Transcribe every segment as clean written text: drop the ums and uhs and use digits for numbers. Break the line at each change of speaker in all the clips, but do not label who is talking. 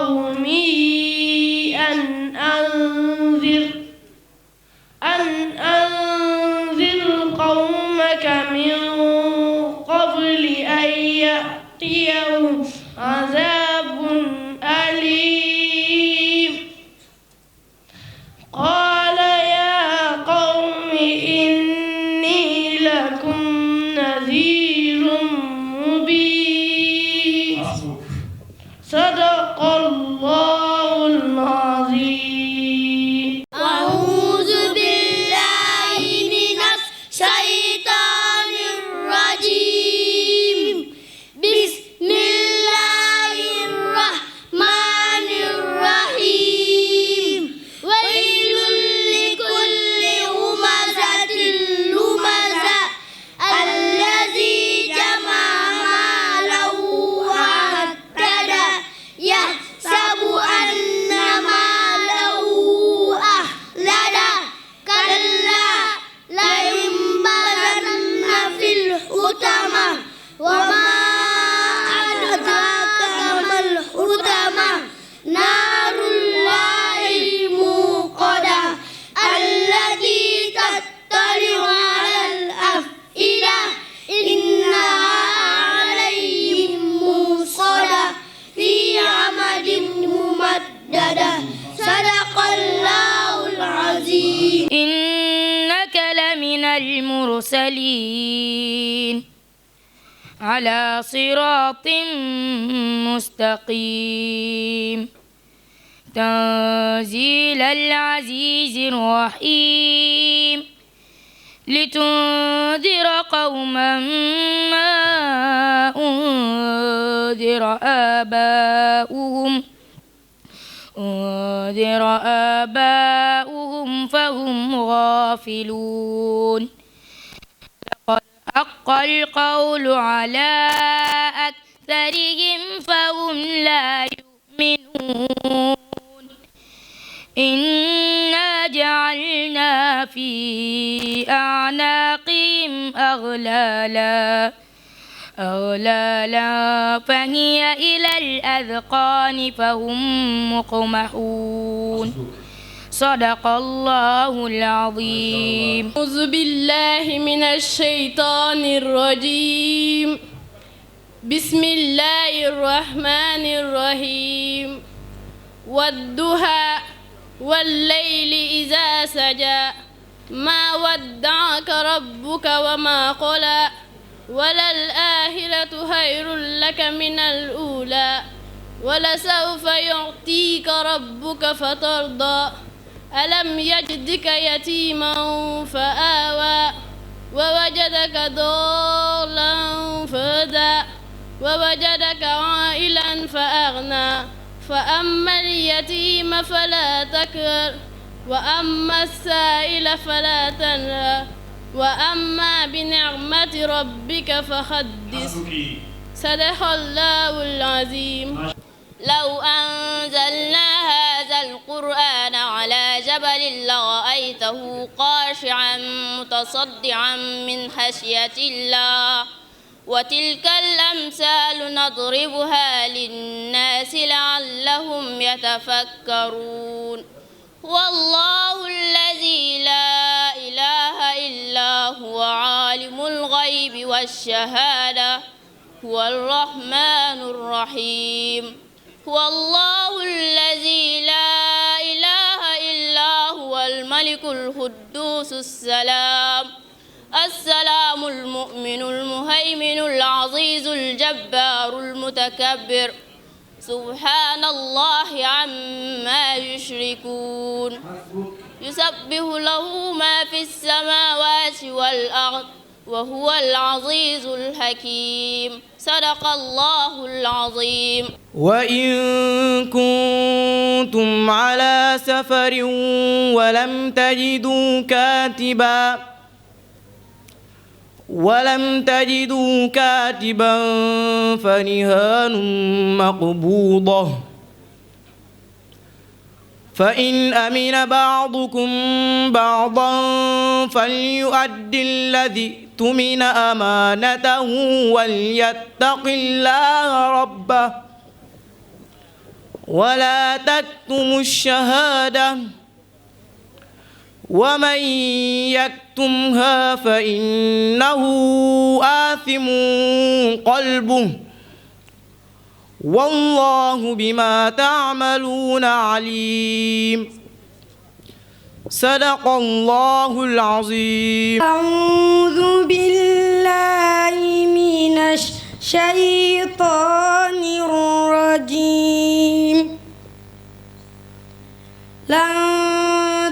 قومي أن أنذر قومك من قبل أن يأتيهم عذاب أليم قال يا قوم إني لكم نذير مبين صدق الله العظيم.
أعوذ بالله من الشيطان الرجيم. بسم الله الرحمن الرحيم. ويل لكل همزة لمزة الذي جمع ماله وعدده يحسب أن ماله أخلده كلا لينبذن في الحطمة وما أدراك ما الحطمة نار الله الموقدة التي تطلع على الأفئدة إنها عليهم موصدة في عمد ممددة صدق الله العظيم.
إنك لمن المرسلين على صراط مستقيم تنزيل العزيز الرحيم لتنذر قوما ما أنذر آباؤهم فهم غافلون لقد حق القول على أكثرهم فهم لا يؤمنون إنا جعلنا في أعناقهم أغلالا فهي إلى الأذقان فهم مقمحون صدق الله العظيم.
أعوذ بالله من الشيطان الرجيم. بسم الله الرحمن الرحيم. والضحى والليل إذا سجى ما ودعك ربك وما قلى وللآخرة خير لك من الأولى ولسوف يعطيك ربك فترضى ألم يجدك يتيما فآوى ووجدك ضالا فهدى ووجدك عائلا فأغنى فأما اليتيم فلا تقهر وأما السائل فلا تنهر وأما بنعمة ربك فحدث صدق الله العظيم.
لو أنزلنا هذا القرآن على جبل لرأيته خاشعا متصدعا من خشية الله وتلك الأمثال نضربها للناس لعلهم يتفكرون. والله الذي لا إله إلا هو عالم الغيب والشهادة هو الرحمن الرحيم. هو الله الذي لا إله إلا هو الملك القدوس السلام المؤمن المهيمن العزيز الجبار المتكبر سبحان الله عما يشركون. يسبح له ما في السماوات والأرض وهو العزيز الحكيم. صدق الله العظيم.
وإن كنتم على سفر ولم تجدوا كاتبا فرهان مقبوضة فإن أمن بعضكم بعضا فليؤد الذي اؤتمن أمانته وليتق الله ربه ولا تكتموا الشهادة ومن يكتمها فإنه آثم قلبه والله بما تعملون عليم صدق الله العظيم.
أعوذ بالله من الشيطان الرجيم. لن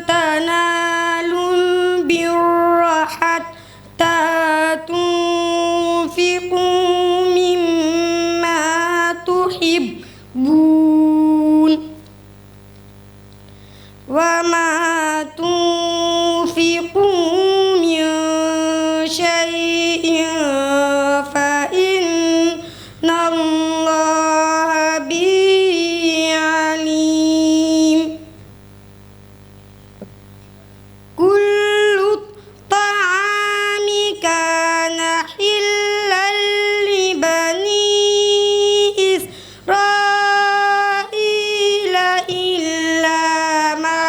تنالوا البر حتى تنفقوا مما تحبون وما تنفقوا من شيء فإن الله به عليم. كل الطعام كان حلا لبني إسرائيل إلا ما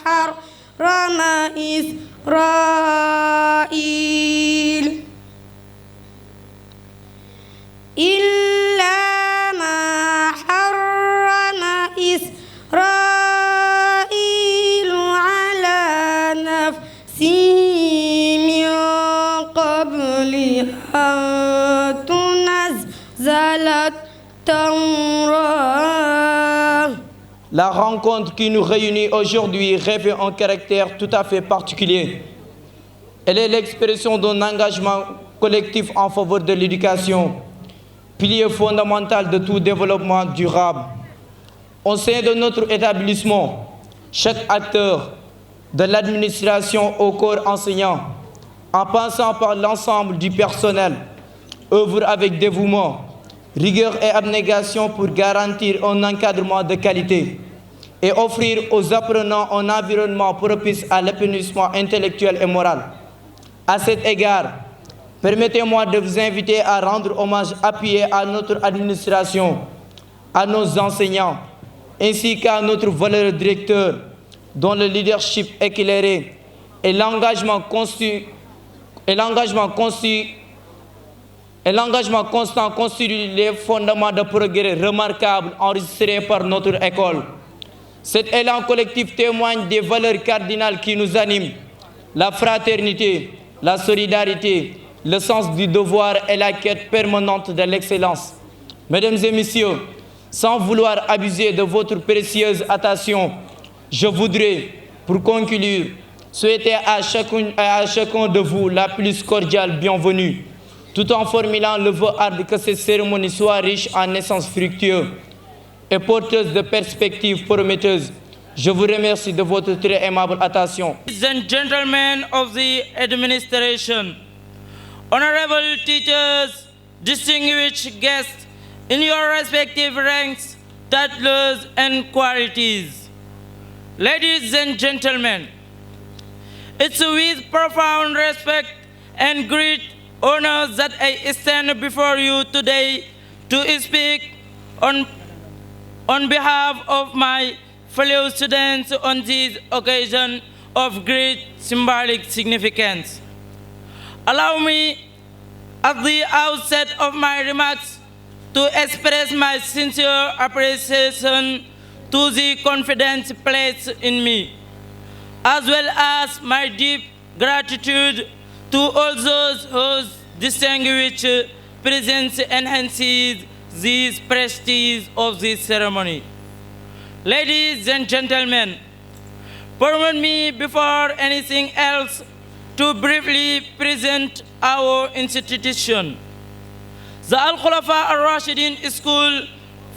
حرم إسرائيل على نفسه من قبل أن تنزل التوراة.
La rencontre qui nous réunit aujourd'hui revêt un caractère tout à fait particulier. Elle est l'expression d'un engagement collectif en faveur de l'éducation, pilier fondamental de tout développement durable. Au sein de notre établissement, chaque acteur, de l'administration au corps enseignant, en passant par l'ensemble du personnel, œuvre avec dévouement, rigueur et abnégation pour garantir un encadrement de qualité et offrir aux apprenants un environnement propice à l'épanouissement intellectuel et moral. À cet égard, permettez-moi de vous inviter à rendre hommage appuyé à notre administration, à nos enseignants, ainsi qu'à notre valeur directeur, dont le leadership éclairé et l'engagement constant constituent les fondements de progrès remarquables enregistrés par notre école. Cet élan collectif témoigne des valeurs cardinales qui nous animent, la fraternité, la solidarité, le sens du devoir et la quête permanente de l'excellence. Mesdames et messieurs, sans vouloir abuser de votre précieuse attention, je voudrais, pour conclure, souhaiter à chacun de vous la plus cordiale bienvenue, tout en formulant le vœu ardent que cette cérémonie soit riche en essences fructueuses et porteuse de perspectives prometteuses. Je vous remercie de votre très aimable attention.
Ladies and gentlemen of the administration, honorable teachers, distinguished guests in your respective ranks, titles and qualities. Ladies and gentlemen, it's with profound respect and great honor that I stand before you today to speak on behalf of my fellow students on this occasion of great symbolic significance. Allow me, at the outset of my remarks, to express my sincere appreciation to the confidence placed in me, as well as my deep gratitude to all those whose distinguished presence enhances the prestige of this ceremony. Ladies and gentlemen, permit me before anything else to briefly present our institution. The Al-Khulafa Al-Rashidin School,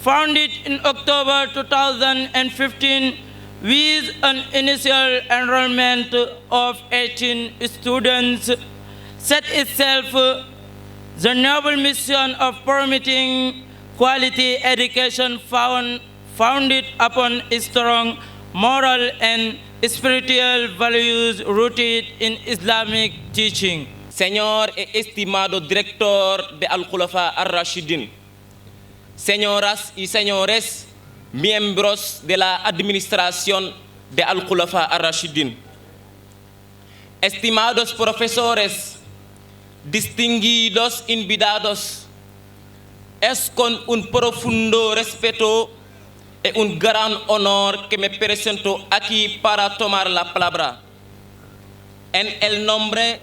founded in October 2015 with an initial enrollment of 18 students, set itself the noble mission of promoting quality education founded upon strong moral and spiritual values rooted in Islamic teaching.
Señor e estimado director de Al-Khulafa Ar-Rashidin, señoras y señores, miembros de la administración de Al-Khulafa Ar-Rashidin, estimados profesores, distinguidos invitados, es con un profundo respeto y un gran honor que me presento aquí para tomar la palabra en el nombre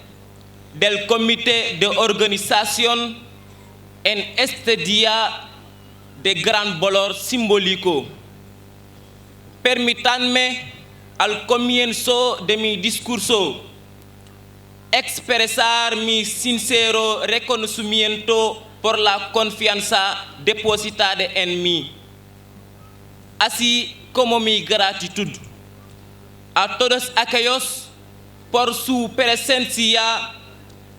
del comité de organización en este día de gran valor simbólico. Permítanme al comienzo de mi discurso expresar mi sincero reconocimiento por la confianza depositada en mí, así como mi gratitud a todos aquellos por su presencia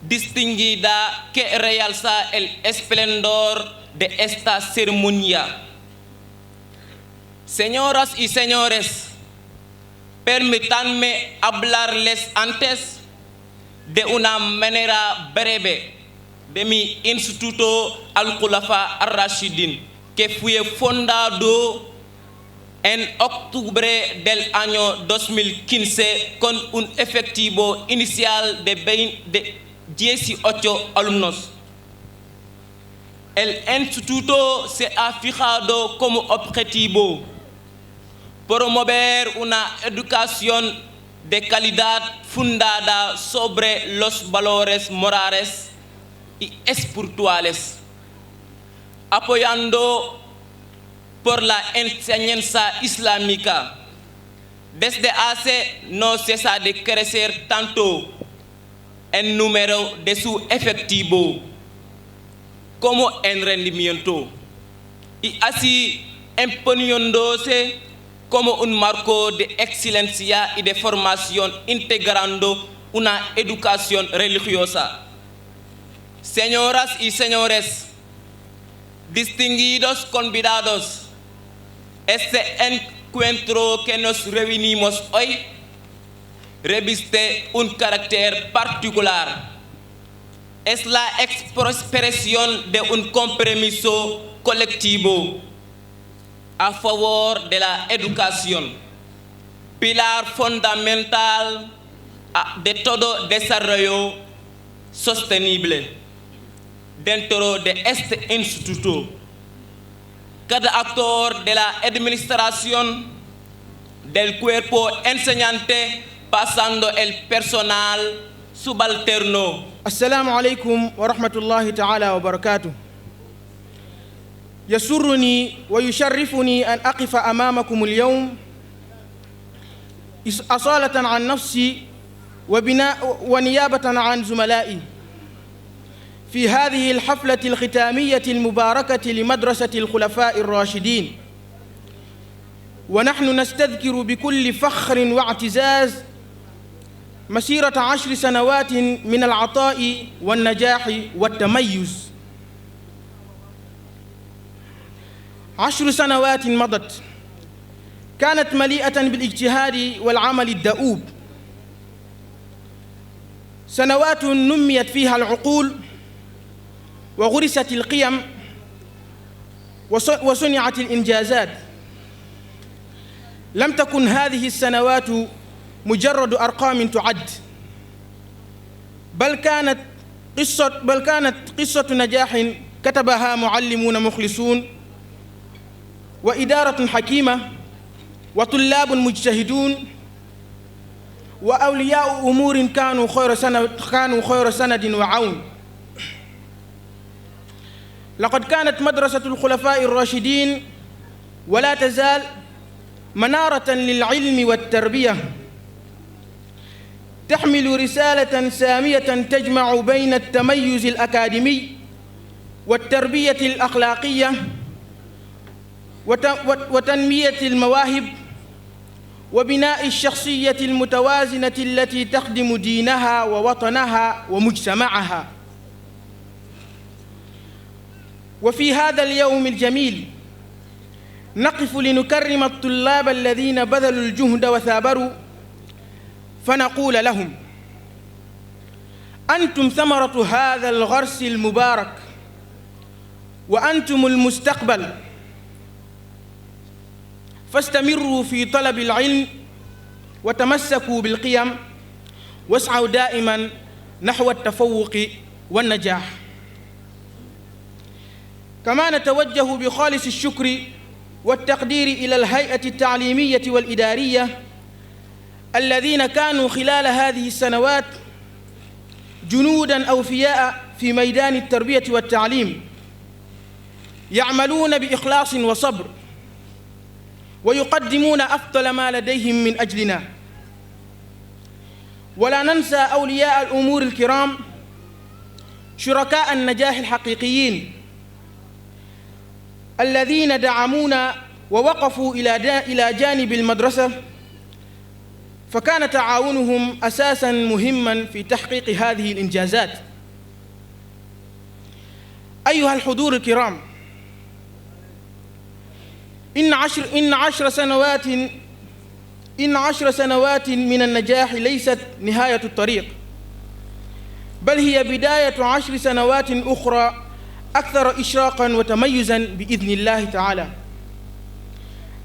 distinguida que realza el esplendor de esta ceremonia. Señoras y señores, permítanme hablarles antes de una manera breve de mi Instituto Al-Khulafa Ar-Rashidin, que fue fundado en octubre del año 2015 con un efectivo inicial de 18 alumnos. El instituto se ha fijado como objetivo promover una educación de calidad fundada sobre los valores morales y espirituales, apoyando por la enseñanza islámica. Desde hace no cesa de crecer tanto en número de su efectivo como en rendimiento, y así imponiéndose como un marco de excelencia y de formación, integrando una educación religiosa. Señoras y señores, distinguidos convidados, este encuentro que nos reunimos hoy reviste un carácter particular. Es la expresión de un compromiso colectivo a favor de la educación, pilar fundamental de todo desarrollo sostenible. Dentro de este instituto, cada actor de la administración, del cuerpo enseñante, pasando el personal subalterno.
Assalamu alaikum wa rahmatullahi ta'ala wa barakatuh. يسرني ويشرفني أن أقف أمامكم اليوم أصالة عن نفسي ونيابة عن زملائي في هذه الحفلة الختامية المباركة لمدرسة الخلفاء الراشدين، ونحن نستذكر بكل فخر واعتزاز مسيرة 10 سنوات من العطاء والنجاح والتميز. 10 سنوات مضت كانت مليئة بالاجتهاد والعمل الدؤوب، سنوات نميت فيها العقول وغرست القيم وصنعت الإنجازات. لم تكن هذه السنوات مجرد أرقام تعد، بل كانت قصة نجاح كتبها معلمون مخلصون وإدارة حكيمة وطلاب مجتهدون وأولياء أمور كانوا خير سند وعون. لقد كانت مدرسة الخلفاء الراشدين ولا تزال منارة للعلم والتربية، تحمل رسالة سامية تجمع بين التميز الأكاديمي والتربية الأخلاقية وتنمية المواهب وبناء الشخصية المتوازنة التي تخدم دينها ووطنها ومجتمعها. وفي هذا اليوم الجميل نقف لنكرم الطلاب الذين بذلوا الجهد وثابروا، فنقول لهم: أنتم ثمرة هذا الغرس المبارك، وأنتم المستقبل. فاستمروا في طلب العلم وتمسكوا بالقيم واسعوا دائما نحو التفوق والنجاح. كما نتوجه بخالص الشكر والتقدير إلى الهيئة التعليمية والإدارية الذين كانوا خلال هذه السنوات جنوداً أوفياء في ميدان التربية والتعليم، يعملون بإخلاص وصبر ويقدمون أفضل ما لديهم من أجلنا. ولا ننسى أولياء الأمور الكرام شركاء النجاح الحقيقيين الذين دعمونا ووقفوا إلى جانب المدرسة، فكان تعاونهم أساساً مهماً في تحقيق هذه الإنجازات. أيها الحضور الكرام، إن عشر سنوات من النجاح ليست نهاية الطريق، بل هي بداية 10 سنوات أخرى أكثر إشراقاً وتميزاً بإذن الله تعالى.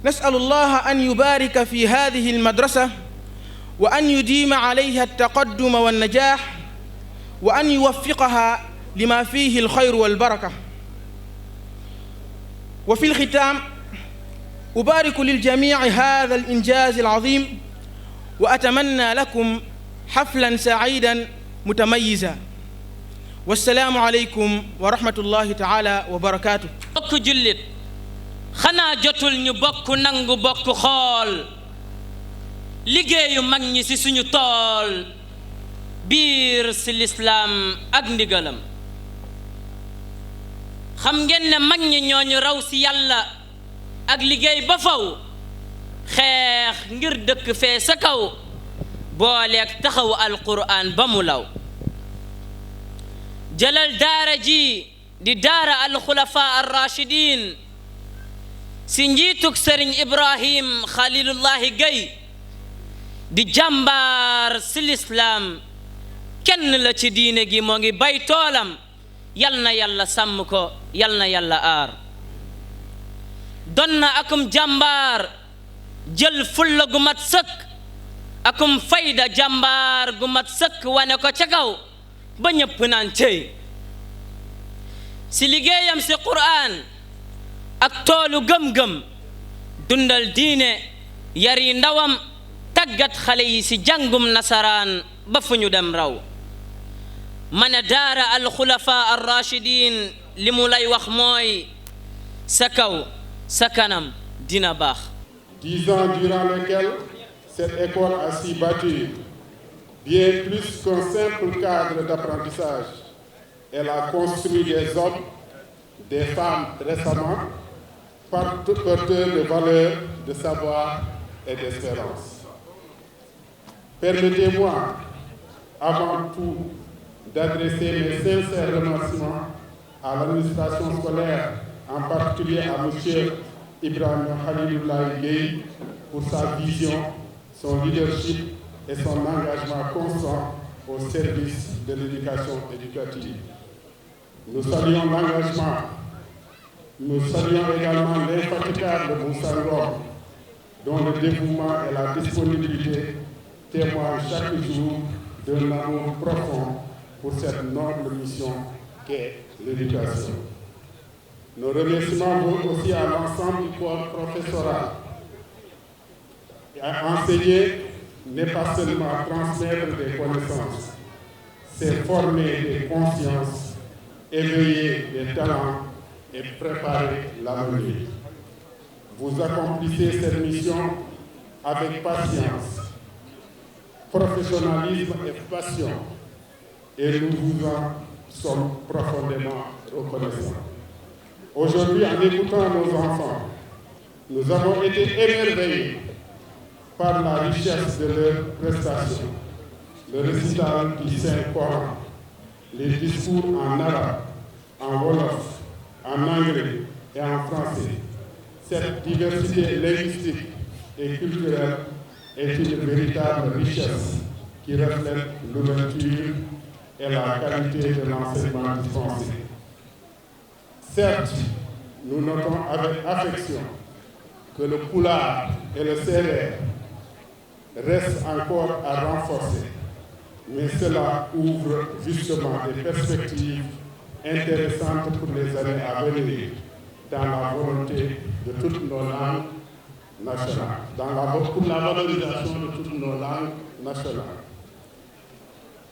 نسأل الله أن يبارك في هذه المدرسة وأن يديم عليها التقدم والنجاح وأن يوفقها لما فيه الخير والبركة. وفي الختام أبارك للجميع هذا الإنجاز العظيم وأتمنى لكم حفلا سعيدا متميزا. والسلام عليكم ورحمة الله تعالى وبركاته.
bokk jullit xanaa jotul ñu bokk nangu bokk xool liggéeyu mag ñi ci suñu tool biir ci lislaam ak ndigalam. xam ngeen ne mag ñi ñooñu raw ci yàlla ak liggéey ba faw, xeex ngir dëkk fee sa kaw booleeg taxawu alquraan ba mu law. jëlal daara ji di daara alxulafaa arrachidin si njiitug sëriñ Ibrahim Khalilullahi Gaye di jàmbaar si lislaam, kenn la ci diine gi moo ngi bay toolam, yal na yàlla sàmm ko, yal na yàlla aar. don na akum jàmbaar jël fulla gu mat sëkk akum fayda jàmbaar gu mat sëkk wane ko ca kaw ba ñëpp naan cey. si liggéeyam si qur'an ak toolu gëm-gëm dundal diine yari ndawam tàggat xale yi si jàngum nasaraan ba fu ñu dem raw. ma ne daara alxulafa arrachidin li mu lay wax mooy sa kaw sa kanam dina baax.
10 ans durant lesquels cette école a su bâtir bien plus qu'un simple cadre d'apprentissage. Elle a construit des hommes, des femmes récemment, porteurs de valeurs, de savoir et d'espérance. Permettez-moi, avant tout, d'adresser mes sincères remerciements à l'administration scolaire, en particulier à M. Ibrahim Khalilullahi Gaye pour sa vision, son leadership et son engagement constant au service de l'éducation éducative. Nous saluons l'engagement, nous saluons également l'infatigable Moussa Ngom, dont le dévouement et la disponibilité témoignent chaque jour d'un amour profond pour cette noble mission qu'est l'éducation. Nos remerciements vont aussi à l'ensemble du corps professoral. Enseigner n'est pas seulement transmettre des connaissances, c'est former des consciences, éveiller des talents et préparer l'avenir. Vous accomplissez cette mission avec patience, professionnalisme et passion, et nous vous en sommes profondément reconnaissants. Aujourd'hui, en écoutant nos enfants, nous avons été émerveillés par la richesse de leurs prestations, le récital du Saint-Coran, les discours en arabe, en wolof, en anglais et en français. Cette diversité linguistique et culturelle est une véritable richesse qui reflète l'ouverture et la qualité de l'enseignement dispensé. Certes, nous notons avec affection que le pulaar et le sérère restent encore à renforcer, mais cela ouvre justement des perspectives intéressantes pour les années à venir dans la volonté de toutes nos langues nationales, pour la valorisation de toutes nos langues nationales.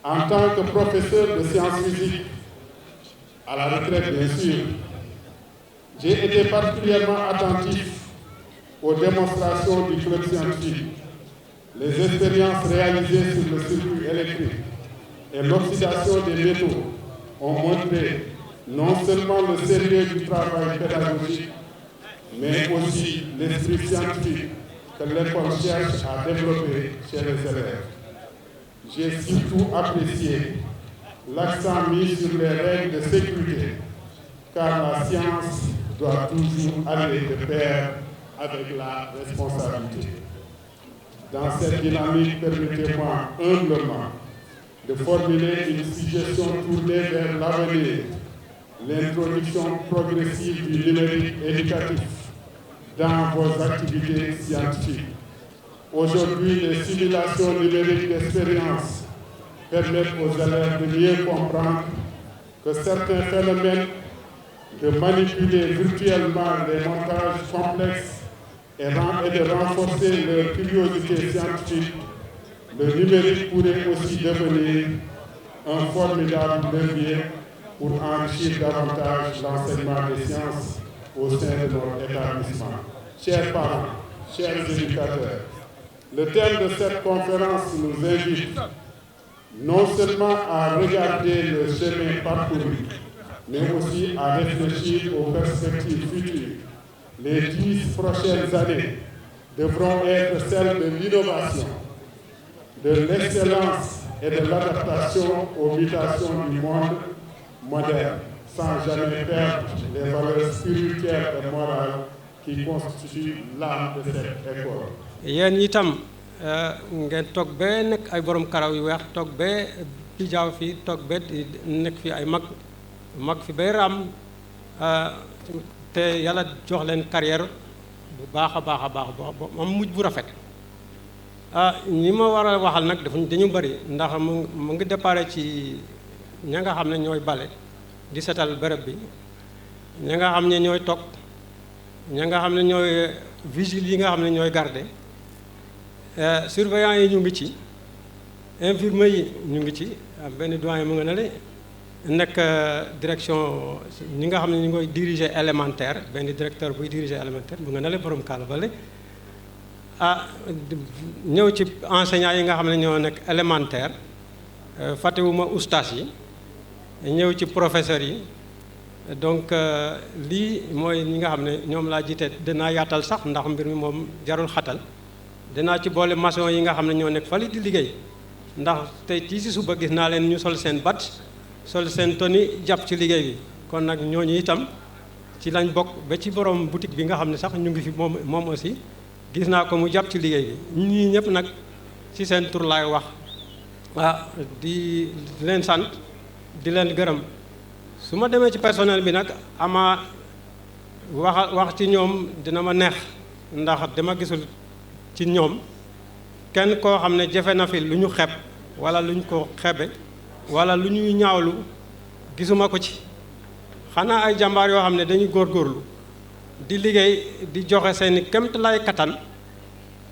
En tant que professeur de sciences physiques, à la retraite bien sûr, j'ai été particulièrement attentif aux démonstrations du club scientifique, les expériences réalisées sur le circuit électrique et l'oxydation des métaux ont montré non seulement le sérieux du travail pédagogique, mais aussi l'esprit scientifique que l'école cherche à développer chez les élèves. J'ai surtout apprécié l'accent mis sur les règles de sécurité, car la science doit toujours aller de pair avec la responsabilité. Dans cette dynamique, permettez-moi humblement de formuler une suggestion tournée vers l'avenir, l'introduction progressive du numérique éducatif dans vos activités scientifiques. Aujourd'hui, les simulations numériques d'expérience permettent aux élèves de mieux comprendre que certains phénomènes, de manipuler virtuellement les montages complexes et de renforcer leur curiosité scientifique. Le numérique pourrait aussi devenir un formidable levier pour enrichir davantage l'enseignement des sciences au sein de notre établissement. Chers parents, chers éducateurs, le thème de cette conférence nous invite non seulement à regarder le chemin parcouru, mais aussi à réfléchir aux perspectives futures. Les 10 prochaines années devront être celles de l'innovation, de l'excellence et de l'adaptation aux mutations du monde moderne, sans jamais perdre les valeurs spirituelles et morales qui constituent l'âme de cette école.
yéen itam ngeen toog ba nekk ay borom karaw yu weex toog ba bijaaw fi toog ba nekk fi ay mag fi bay raam te yàlla jox leen carrière bu baax a baax am mujj bu rafet ñi ma war a waxal nag dañu bari ndax mu ngi déparé ci ña nga xam ne ñooy bale di setal bërëb bi ña nga xam ne ñooy toog ña nga xam ne ñooy vigile yi nga xam ne ñooy garder surveillant yi ñu ngi ci infirmier yi ñu ngi ci benn doyen mu nga ne nekk direction ñi nga xam ne ñu ngoy diriger élémentaire benn directeur buy diriger élémentaire mu nga ne borom kaala bale ñëw ci enseignants yi nga xam ne ñoo nekk élémentaire fàttewuma ustaas yi ñëw ci professeurs yi donc lii mooy ñi nga xam ne ñoom laa jiite dinaa yaatal sax ndax mbir mi moom jarul xatal dinaa ci boole maçon yi nga xam ne ñoo nekk fali di liggéey ndax tey ci si suba gis naa leen ñu sol seen bat sol seen toni jàpp ci liggéey bi kon nag ñooñu itam ci lañ bokk ba ci borom boutique bi nga xam ne sax ñu ngi fi moom aussi gis naa ko mu jàpp ci liggéey bi ñii ñëpp nag ci seen tur laay wax di leen sant di leen gërëm su ma demee ci personnel bi nag ama wax ci ñoom dina ma neex ndax dama gisul ci ñoom kenn koo xam ne jafe na fi lu ñu xeeb wala lu ñu ko xebe wala lu ñuy ñaawlu gisuma ko ci xanaa ay jàmbaar yoo xam ne dañuy góorgóorlu di liggéey di joxe seeni kemt lay kattan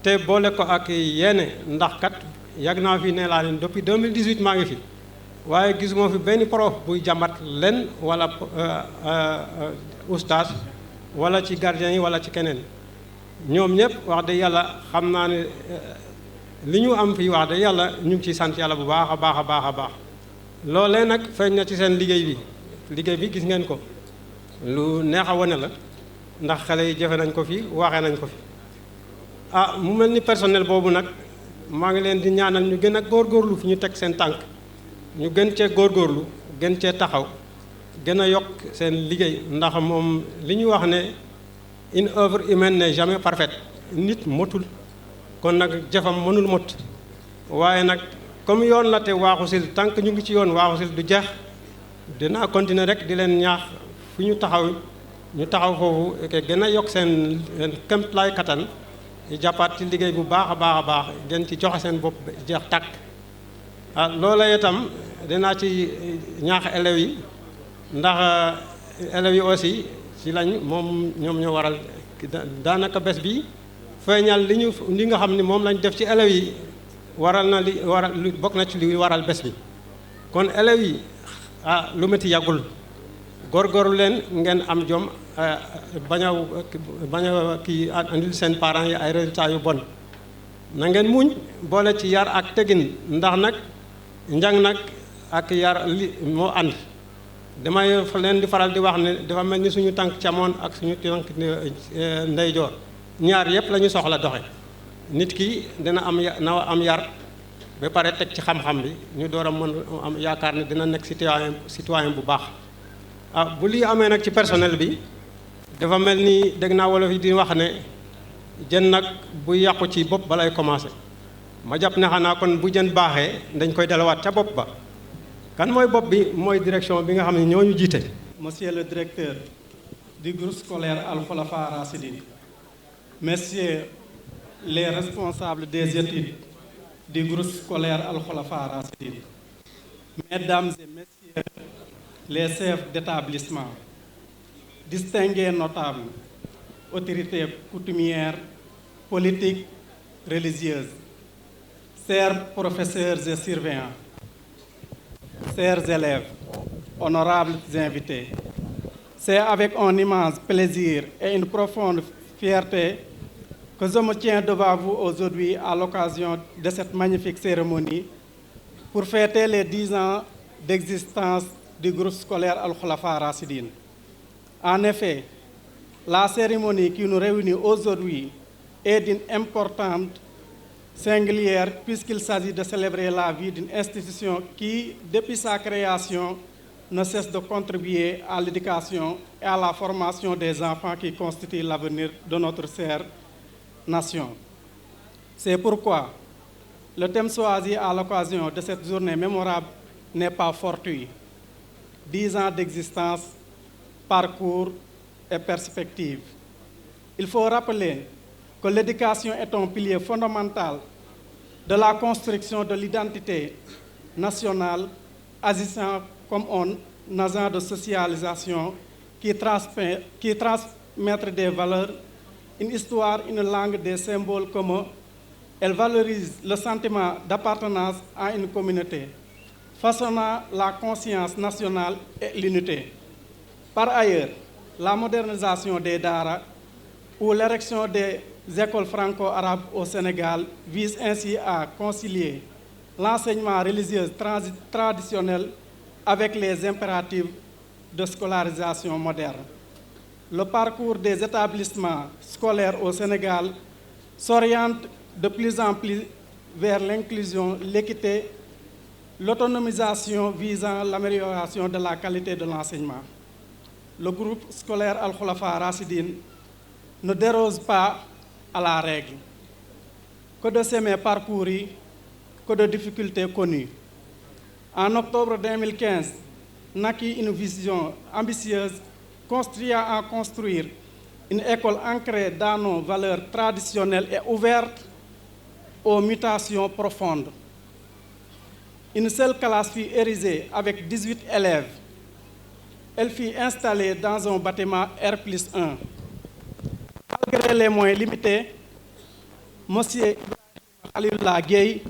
te boole ko ak yéene ndax kat yàgg naa fi ne laa leen depuis 2018 maa ngi fi waaye gisuma fi benn prof buy jàmbat leen wala oustaz wala ci gardien yi wala ci keneen ñoom ñëpp wax dëgg yàlla xam naa ne li ñu am fii wax dëgg yàlla ñu ngi ciy sant yàlla bu baax a baax loolee nag feeñ na ci seen liggéey bi gis ngeen ko lu neex a wane la ndax xale yi jëfe nañ ko fi waxee nañ ko fi mu mel ni personnel boobu nag maa ngi leen di ñaanal ñu gën a góorgóorlu fi ñu teg seen tànk ñu gën cee góorgóorlu gën cee taxaw gën a yokk seen liggéey ndax moom li ñu wax ne une œuvre humaine n'est jamais parfaite nit motul kon nag jëfam mënul mot waaye nag comme yoon la te waaxusil tant que ñu ngi ci yoon waaxusil du jeex dinaa continuer rek di leen ñaax fu ñu taxaw ñu taxaw foofu gën a yokk seen kéemtalaay kattan jàppaat ci liggéey bu baax a baax a baax gën ci joxe seen bopp jeex tàkk loola itam dinaa ci ñaax élèves yi ndax élèves yi aussi ci lañ ñoom ñoo waral daanaka bés bi feeñal li nga xam ni moom lañ def ci élèves yi bokk na ci li waral bés bi kon élèves yi lu métti yàggul góorgóorlu leen ngeen am jom bañ a kii andil seen parents yi ay résultats yu bon na ngeen muñ boole ci yar ak tegin ndax nag njàng nag ak yar li moo ànd damay leen di faral di wax ne dafa mel ni suñu tànk camoon ak suñu tànk ndeyjoor ñaar yépp la ñu soxla doxe nit ki dina am yar ba pare teg ci xam-xam bi ñu door a mën am yaakaar ne dina nekk citoyen bu baax bu lii amee nag ci personnel bi dafa mel ni dégg naa wolof yi di wax ne jën nag bu yàqu ci bopp balay commencé ma jàpp ne xanaa kon bu jën baaxee dañ koy dalawaat ca bopp ba kan mooy bopp bi mooy direction bi nga xam ne ñoo ñu jiite.
Monsieur le directeur du groupe scolaire Al Khoulafa Rassidine, messieurs les responsables des études du groupe scolaire Al Khoulafa Rassidine, mesdames et messieurs les chefs d'établissement, distingués notables, autorités coutumières, politiques, religieuses, chers professeurs et surveillants, chers élèves, honorables invités, c'est avec un immense plaisir et une profonde fierté que je me tiens devant vous aujourd'hui à l'occasion de cette magnifique cérémonie pour fêter les 10 ans d'existence du groupe scolaire Al Khoulafa Rassidine. En effet, la cérémonie qui nous réunit aujourd'hui est d'une importance singulière puisqu'il s'agit de célébrer la vie d'une institution qui, depuis sa création, ne cesse de contribuer à l'éducation et à la formation des enfants qui constituent l'avenir de notre chère nation. C'est pourquoi le thème choisi à l'occasion de cette journée mémorable n'est pas fortuit. 10 ans d'existence, parcours et perspectives. Il faut rappeler que l'éducation est un pilier fondamental de la construction de l'identité nationale, agissant comme un agent de socialisation qui transmet des valeurs, une histoire, une langue, des symboles communs. Elle valorise le sentiment d'appartenance à une communauté, façonnant la conscience nationale et l'unité. Par ailleurs, la modernisation des daara ou l'érection des écoles franco-arabes au Sénégal vise ainsi à concilier l'enseignement religieux traditionnel avec les impératifs de scolarisation moderne. Le parcours des établissements scolaires au Sénégal s'oriente de plus en plus vers l'inclusion, l'équité, l'autonomisation visant l'amélioration de la qualité de l'enseignement. Le groupe scolaire Al Khoulafa Rassidine ne déroge pas à la règle. Que de chemins parcourus, que de difficultés connues. En octobre 2015, naquit une vision ambitieuse construisant à construire une école ancrée dans nos valeurs traditionnelles et ouverte aux mutations profondes. Une seule classe fut érigée avec 18 élèves. Elle fut installée dans un bâtiment R+1. Malgré les moyens limités, M. Khalilullah Gueye,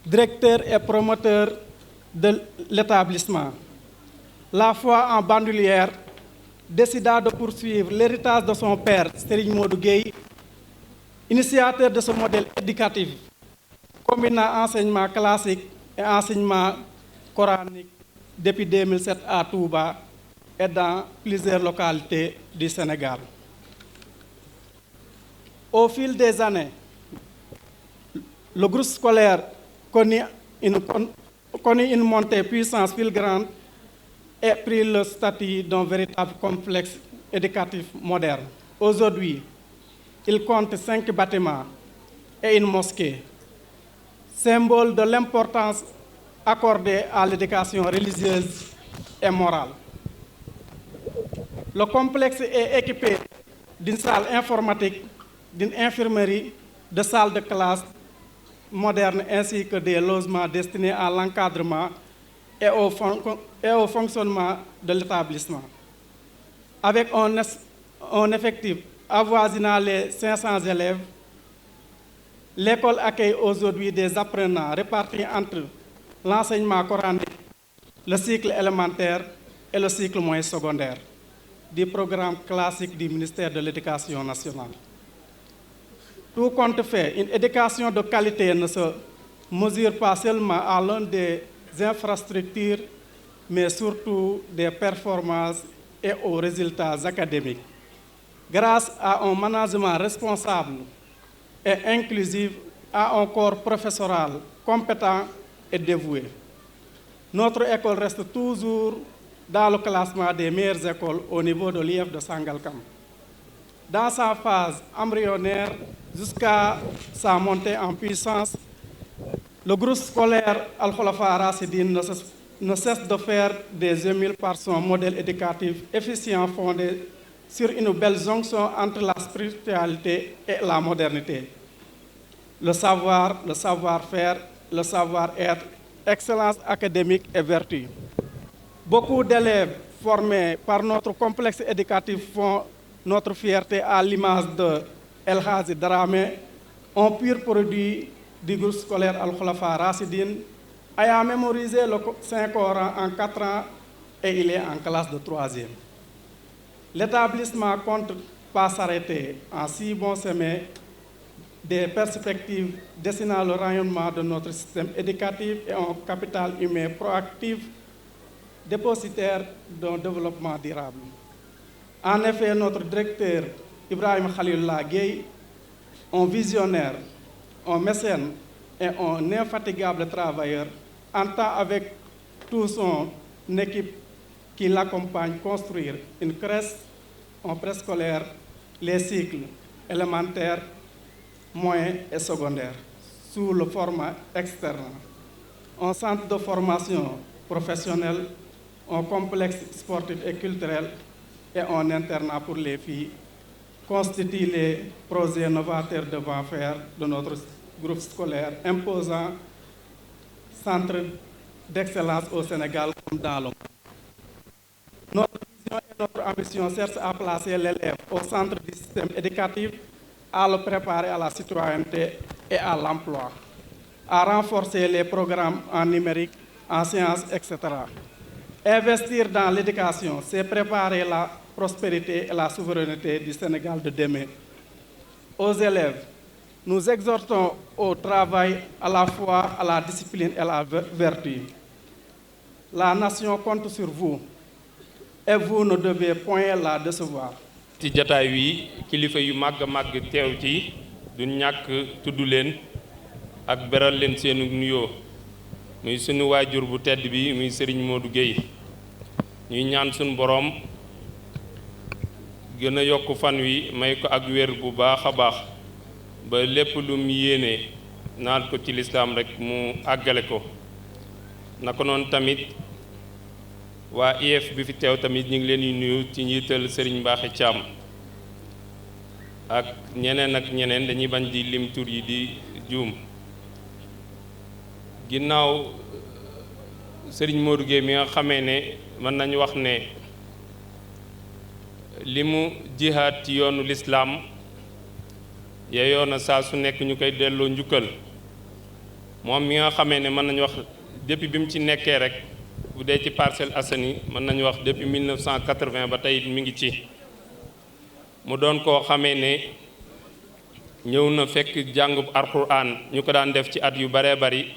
directeur et promoteur de l'établissement, la foi en bandoulière, décida de poursuivre l'héritage de son père, Serigne Modou Gueye, initiateur de ce modèle éducatif, combinant enseignement classique et enseignement coranique depuis 2007 à Touba et dans plusieurs localités du Sénégal. Au fil des années, le groupe scolaire connut une montée puissance fulgurante et prit le statut d'un véritable complexe éducatif moderne. Aujourd'hui, il compte 5 bâtiments et une mosquée, symbole de l'importance accordée à l'éducation religieuse et morale. Le complexe est équipé d'une salle informatique, d'une infirmerie, de salles de classe modernes ainsi que des logements destinés à l'encadrement et au fonctionnement de l'établissement. Avec un effectif avoisinant les 500 élèves, l'école accueille aujourd'hui des apprenants répartis entre l'enseignement coranique, le cycle élémentaire et le cycle moyen secondaire du programme classique du ministère de l'Éducation nationale. Tout compte fait, une éducation de qualité ne se mesure pas seulement à l'une des infrastructures, mais surtout des performances et aux résultats académiques. Grâce à un management responsable et inclusif, à un corps professoral compétent et dévoué. Notre école reste toujours dans le classement des meilleures écoles au niveau de l'IEF de Sangalkam. Dans sa phase embryonnaire jusqu'à sa montée en puissance, le groupe scolaire Al-Khulafa Rasidine ne cesse de faire des émules par son modèle éducatif efficient fondé sur une belle jonction entre la spiritualité et la modernité. Le savoir, le savoir-faire, le savoir-être, excellence académique et vertu. Beaucoup d'élèves formés par notre complexe éducatif font notre fierté à l'image de El Hazi Dramé, un pur produit du groupe scolaire Al-Khulafa Rasidine, ayant mémorisé le Saint-Coran en 4 ans et il est en classe de 3e. L'établissement compte pas s'arrêter en 6 bons semestres des perspectives dessinant le rayonnement de notre système éducatif et un capital humain proactif, dépositaire d'un développement durable. En effet, notre directeur Ibrahim Khalilullah Gueye, un visionnaire, un mécène et un infatigable travailleur, entend avec toute son équipe qui l'accompagne construire une crèche, un préscolaire, les cycles élémentaires, moyens et secondaires, sous le format externe, un centre de formation professionnelle, un complexe sportif et culturel et un internat pour les filles constituent les projets novateurs devant faire de notre groupe scolaire imposant centre d'excellence au Sénégal comme dans le monde. Notre vision et notre ambition cherchent à placer l'élève au centre du système éducatif, à le préparer à la citoyenneté et à l'emploi, à renforcer les programmes en numérique, en sciences, etc. Investir dans l'éducation, c'est préparer la prospérité et la souveraineté du Sénégal de demain. Aux élèves, nous exhortons au travail, à la foi, à la discipline et à la vertu. La nation compte sur vous et vous ne devez point la décevoir.
ci jataay wi kilifa yu màgg teew ci du ñàkk tudd leen ak beral leen seenu nuyoo muy sunu waajur bu tedd bi muy Serigne Modou Gueye ñuy ñaan sunu boroom gën a yokk fan wi may ko ak wér bu baax a baax ba lépp lu mu yéene naal ko ci lislaam rek mu àggale ko naka noonu tamit waa IEF bi fi teew tamit ñu ngi leen di nuyu ci njiital Serigne Mbaxe Thiam ak ñeneen dañuy bañ di lim tur yi di juum ginnaaw Serigne Modou Gueye mi nga xamee ne mën nañu wax ne li mu jihaad ci yoonu lislaam yeeyoo na saa su nekk ñu koy delloo njukkal moom mi nga xamee ne mën nañu wax depuis bi mu ci nekkee rek bu dee ci Parcelles Assainies mën nañu wax depuis 1980 ba tey mi ngi ci mu doon koo xamee ne ñëw na fekk jàngub Alxuraan ñu ko daan def ci at yu baree bari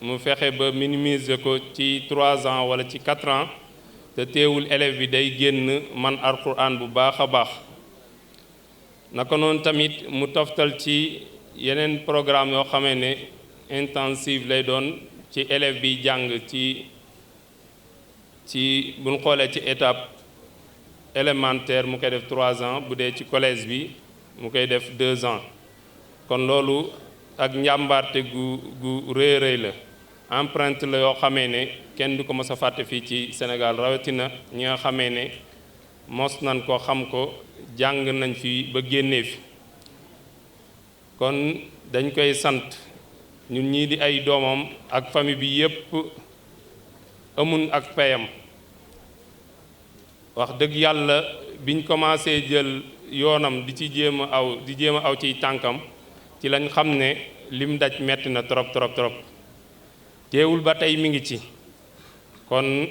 mu fexe ba minimiser ko ci 3 ans wala ci 4 ans te teewul élève bi day génn man Alxuraan bu baax a baax naka noonu tamit mu toftal ci yeneen programme yoo xamee ne intensive lay doon ci élève bi jàng ci buñ xoolee ci étape élémentaire mu koy def 3 ans bu dee ci collège bi mu koy def 2 ans kon loolu ak njàmbaarte gu rëy la empreinte la yoo xamee ne kenn du ko mës a fàtte fii ci Sénégal rawatina ñi nga xamee ne mos nañ ko xam ko jàng nañ fi ba génnee fi kon dañ koy sant ñun ñii di ay doomam ak famille bi yépp amun ak payam wax dëgg yàlla biñ commencé jël yoonam di ci jéem a aw ciy tànkam ci lañ xam ne lim daj metti na trop trop trop teewul ba tey mi ngi ci kon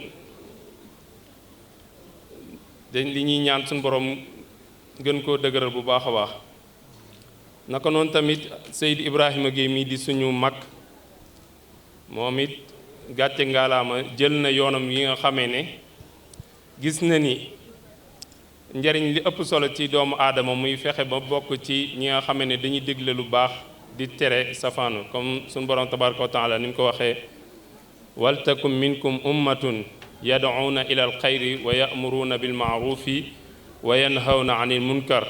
dañ li ñuy ñaan suñu borom gën koo dëgëral bu baax a baax naka noonu tamit Seyd Ibrahima Gueye mii di suñu mag moom it gàcce ngaalaama jël na yoonam yi nga xamee ne gis na ni njariñ li ëpp solo ci doomu aadama muy fexe ba bokk ci ñi nga xamee ne dañuy dégle lu baax di tere safaanu comme suñu borom tabaraka wa taala ni mu ko waxee waltakum minkum ummatun yad'una ila al xayri wa ya'muruna bil ma'rufi wa yanhawna anil munkar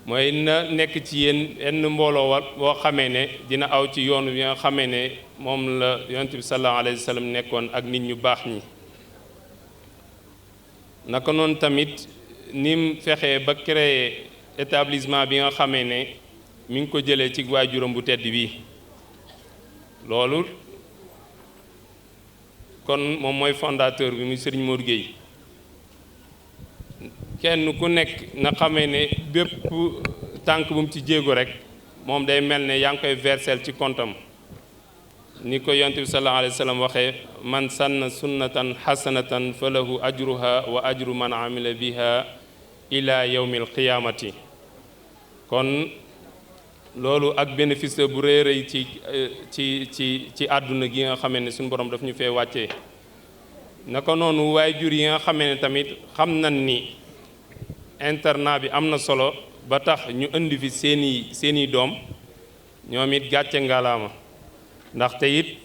mooy na nekk ci yéen benn mbooloo boo xamee ne dina aw ci yoon wi nga xamee ne moom la yonent bi sallallahu alayhi wa sallam nekkoon ak nit ñu baax ñi naka noonu tamit ni mu fexee ba créer établissement bi nga xamee ne mi ngi ko jëlee ci waajuram bu tedd bi loolu kon moom mooy fondateur bi muy Serigne Modou Gueye kenn ku nekk nga xamee ne bépp tànk bu mu ci jéego rek moom day mel ne yaa ngi koy versel ci kontam ni ko yonent bi sallallahu alayhi wa sallam waxee man sanna sunnatan xasanatan fa lahu ajruha wa ajru man amila biha ila yawmi alqiyamati kon loolu ak bénéfice bu rëy rëy ci àdduna gi nga xamee ne suñu borom daf ñu fee wàccee naka noonu waajur yi nga xamee ne tamit xam nañ ni internat bi am na solo ba tax ñu indi fi seeni doom ñoom it gàcce ngalaama ndaxte it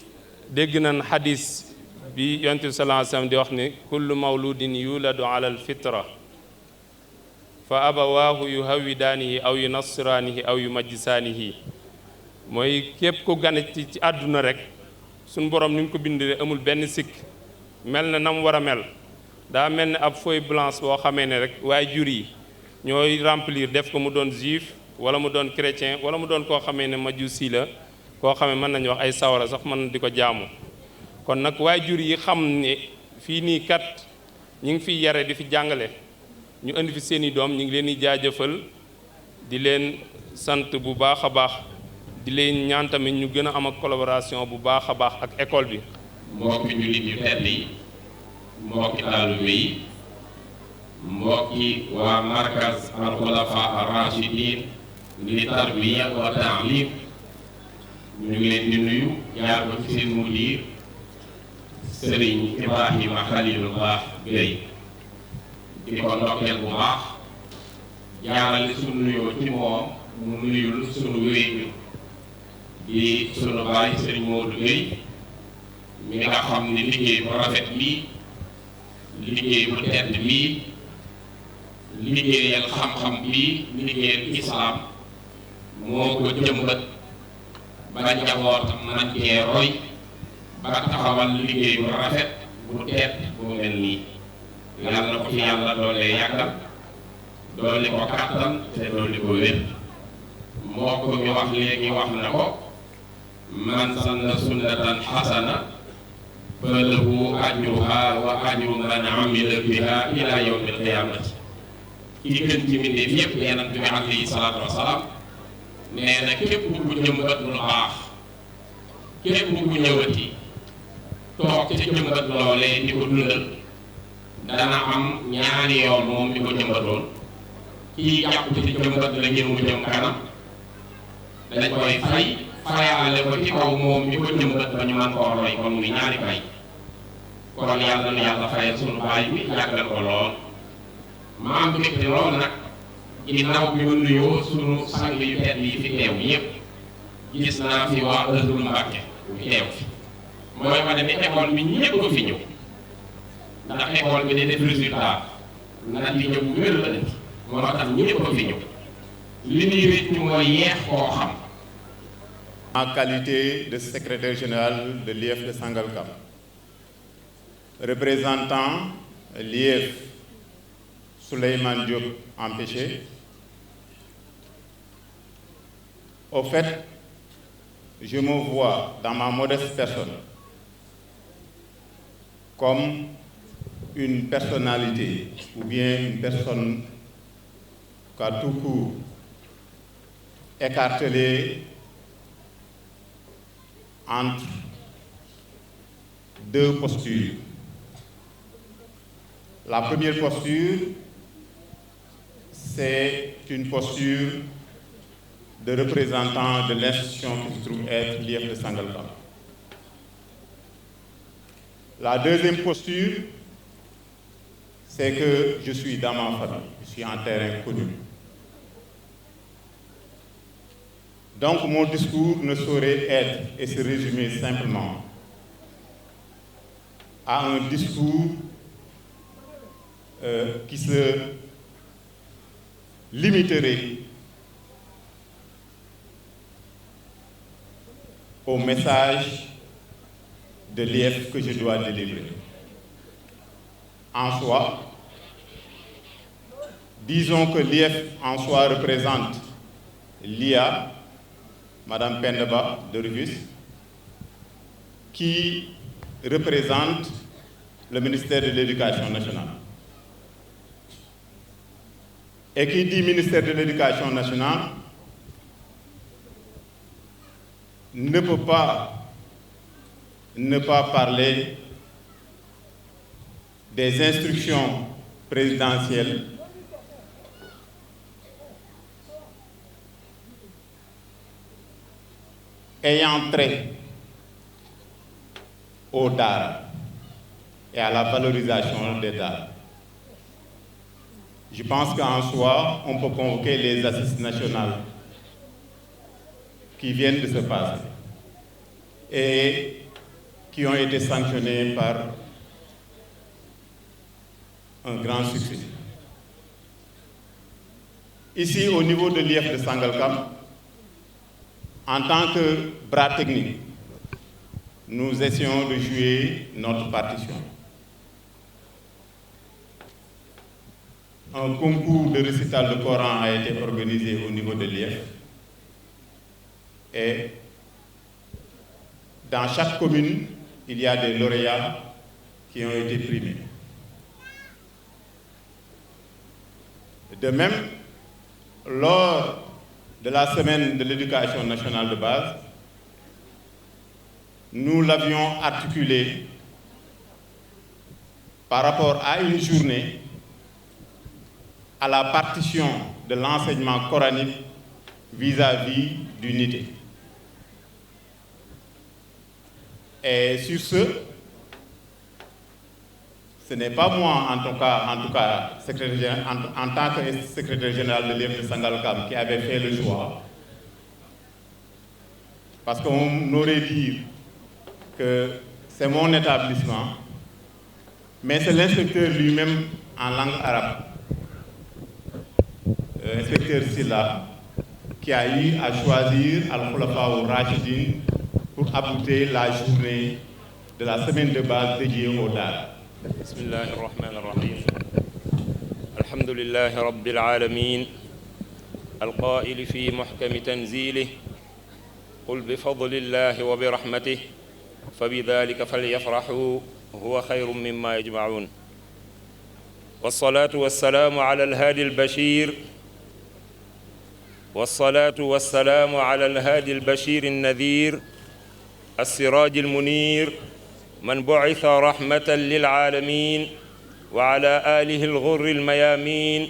dégg nañ xadis bi yonent bi sallallahu alayhi wasallam di wax ni kullu mawludin yuladu ala alfitra fa abawaahu yuhawidaanihi aw yunassiraanihi aw yumajjisaanihi mooy képp ku gane ci àdduna rek suñ borom ni mu ko bindee amul benn sikk mel na nam war a mel daa mel ne ab feuille blanche boo xamee ne rek waaye jur yi ñooy remplir def ko mu doon juif wala mu doon chrétien wala mu doon koo xamee ne majusi la koo xamee mën nañu wax ay sawara sax mën di ko jaamu kon nag waaye jur yi xam ne fii nii kat ñi ngi fiy yare di fi jàngale ñu indi fi seeni doom ñu ngi leen di jaajëfal di leen sant bu baax a baax di leen ñaan tamit ñu gën a am ak collaboration bu baax a baax ak école bi.
mbokki jullit yu tedd yi mbokki taalibe yi mbokki waa markaz al xulafa ar rashidin li tarbiya wa taalim ñu ngi leen di nuyu jaar ko ci seen mudir Serigne Ibrahima Khalilullah Gueye di ko ndokkeel bu baax jaarale sunu nuyoo ci moom mu nuyul sunu wéy di sunu baay Serigne Modou Gueye mi nga xam ni liggéey bu rafet bii liggéey bu tedd bii liggéeyal xam-xam bii liggéeyal islaam moo ko jëmbat ba njabootam man cee roy ba taxawal liggéey bu rafet bu tedd bu mel nii yàlla na ko fi yàlla doole yàggal doole ko kàttan te doole ko wér mbokk mi wax léegi wax na ko man sanna sunnatan xasana fa lahu ajruha wa ajru man amila biha ila yawmi alqiyamati ki gën ci mbindeef yépp yonent bi alayhi salaatu wasalaam nee na képp ku jëmbat lu baax képp ku ñëwati toog ci jëmbat loolee di ko dundal dana am ñaari yoon moom mi ko jëmbatoon kii jàpp ci jëmbat la ngir mu jëm kanam dañ koy fay fayaale ko ci kaw moom mi ko jëmbat ba ñu mën koo roy kon muy ñaari fay kon yàlla na yàlla fayal sunu baay bi yàggal ko lool ma am mbégte lool nag ginnaaw bi ma nuyoo sunu sang yu tedd yi fi teew yépp gis naa fi waa Ahlul Mbàkke fi teew fi mooy ma ne ni école bi ñépp a fi ñëw ndax école bi day def résultat ndax li ñëw bu wér la def moo tax ñépp a fi ñëw li ñuy rëcc mooy yeex koo xam.
En qualité de secrétaire général de l'IEF de Sangalkam, représentant l'IEF Souleymane Diop empêché. Au fait, je me vois dans ma modeste personne comme une personnalité ou bien une personne qu'à tout coup écartelée entre deux postures. La première posture, c'est une posture de représentant de l'institution qui se trouve être l'IEF de Sangalkam. La deuxième posture, c'est que je suis dans ma famille, je suis en terrain connu. Donc mon discours ne saurait être et se résumer simplement à un discours qui se limiterait au message de l'IEF que je dois délivrer. En soi, disons que l'IEF en soi représente l'IA, Madame Pendeba de Rufisque, qui représente le ministère de l'Éducation nationale. Et qui dit ministère de l'Éducation nationale ne peut pas ne pas parler des instructions présidentielles ayant trait au Dara et à la valorisation des Dara. Je pense qu'en soi, on peut convoquer les assises nationales qui viennent de se passer et qui ont été sanctionnées par un grand succès. Ici, au niveau de l'IEF de Sangalkam, en tant que bras technique, nous essayons de jouer notre partition. Un concours de récital de Coran a été organisé au niveau de l'IEF et dans chaque commune, il y a des lauréats qui ont été primés. De même, lors de la semaine de l'éducation nationale de base, nous l'avions articulé par rapport à une journée à la partition de l'enseignement coranique vis-à-vis d'unité. Et sur ce n'est pas moi en tout cas en tant que secrétaire général de l'IEF de Sangalkam qui avait fait le choix, parce qu'on aurait dit que c'est mon établissement, mais c'est l'inspecteur lui-même en langue arabe, inspecteur Silla, qui a eu à choisir Al-Khulafa al-Rashidin pour aboutir la journée de la semaine de base dédiée au Dara.
بسم الله الرحمن الرحيم الحمد لله رب العالمين القائل في محكم تنزيله قل بفضل الله وبرحمته فبذلك فليفرحوا هو خير مما يجمعون والصلاة والسلام على الهادي البشير النذير السراج المنير من بعث رحمة للعالمين وعلى آله الغر الميامين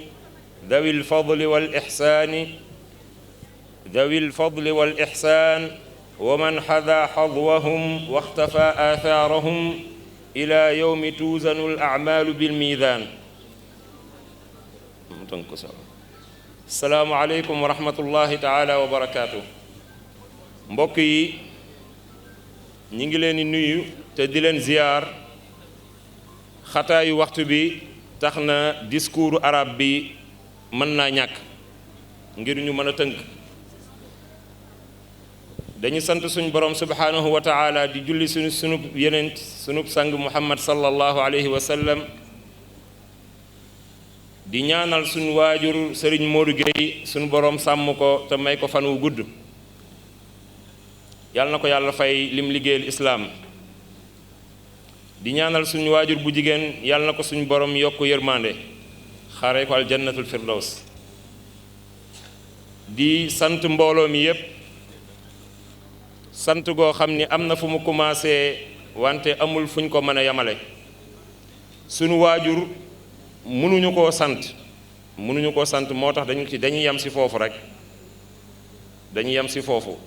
ذوي الفضل والإحسان ومن حذا حظوهم واختفى آثارهم إلى يوم توزن الأعمال بالميزان. السلام عليكم ورحمة الله تعالى وبركاته. mbokk yi ñi ngi leen di nuyu te di leen ziyaar. xataayu waxtu bi tax na discours arabe bi mën naa ñàkk ngir ñu mën a tënk. dañu sant suñu borom subhanahu wa taala di julli sunub yeneen sunub sang muhammad sallallahu alayhi wa sallam di ñaanal suñu waajur sëriñ Modou Gueye suñu borom sàmm ko te may ko fan wu gudd yàlla na ko yàlla fay lim liggéeyal islaam di ñaanal suñu waajur bu jigéen yàlla na ko suñu borom yokk yërmande xaaree ko al jannatul firdaws di sant mbooloo mi yépp sant goo xam ni am na fu mu commencé wante amul fuñ ko mën a yamale sunu waajur mënuñu koo sant moo tax dañuy yem ci foofu rek dañuy yem ci foofu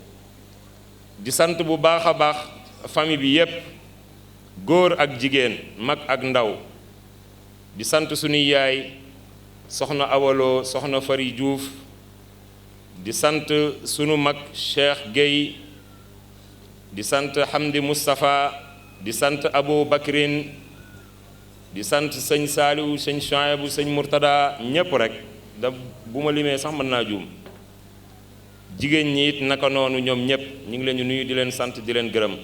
di sant bu baax a baax famille bi yépp góor ak jigéen mag ak ndaw di sant sunuy yaay soxna Awalo soxna Fari Diouf di sant sunu mag Cheikh Gueye di sant Hamdi Moustapha di sant Abou Bakrin di sant sëñ Saaliwu sëñ Chouaïbou sëñ Murtada ñépp rek da bu ma limee sax mën naa juum jigéen ñi it naka noonu ñoom ñépp ñu ngi leen di nuyu di leen sant di leen gërëm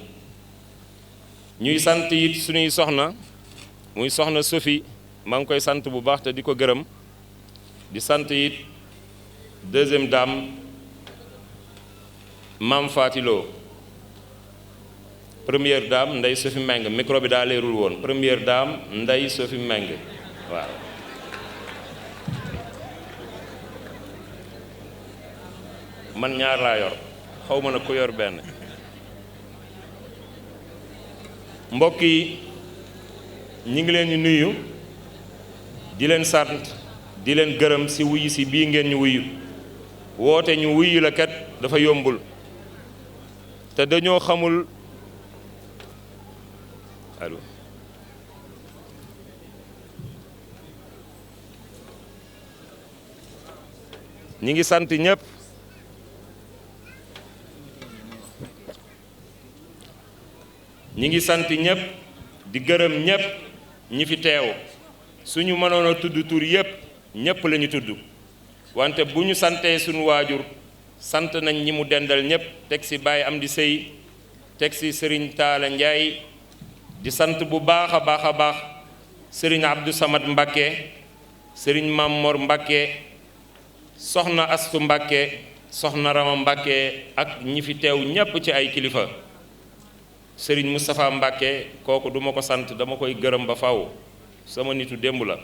ñuy sant it suñuy soxna muy soxna Sophie maa ngi koy sant bu baax te di ko gërëm di sant it deuxième dame Mame Fatilo première dame Ndeye Sophie Meng micro bi daa leerul woon première dame Ndeye Sophie Meng waaw man ñaar laa yor xaw ma na ku yor benn mbokk yi ñi ngi leen di nuyu di leen sant di leen gërëm ci wuyu ci bii ngeen ñu wuyu woote ñu wuyu la kat dafa yombul te dañoo xamul allo ñi ngi sant ñépp ñi ngi sant ñépp di gërëm ñépp ñi fi teew suñu mënoon a tudd tur yépp ñépp lañu tudd wante bu ñu santee suñu waajur sant nañ ñi mu dendal ñépp teg ci Baye Amdi Sey teg ci Serigne Talla Ndiaye di sant bu baax a baax Serigne Abdou Samad Mbacké Serigne Mamor Mbacké soxna Astu Mbacké soxna Rama Mbacké ak ñi fi teew ñépp ci ay kilifa Serigne Moustapha Mbacké kooku duma ko sant dama koy gërëm ba faw sama nitu démb la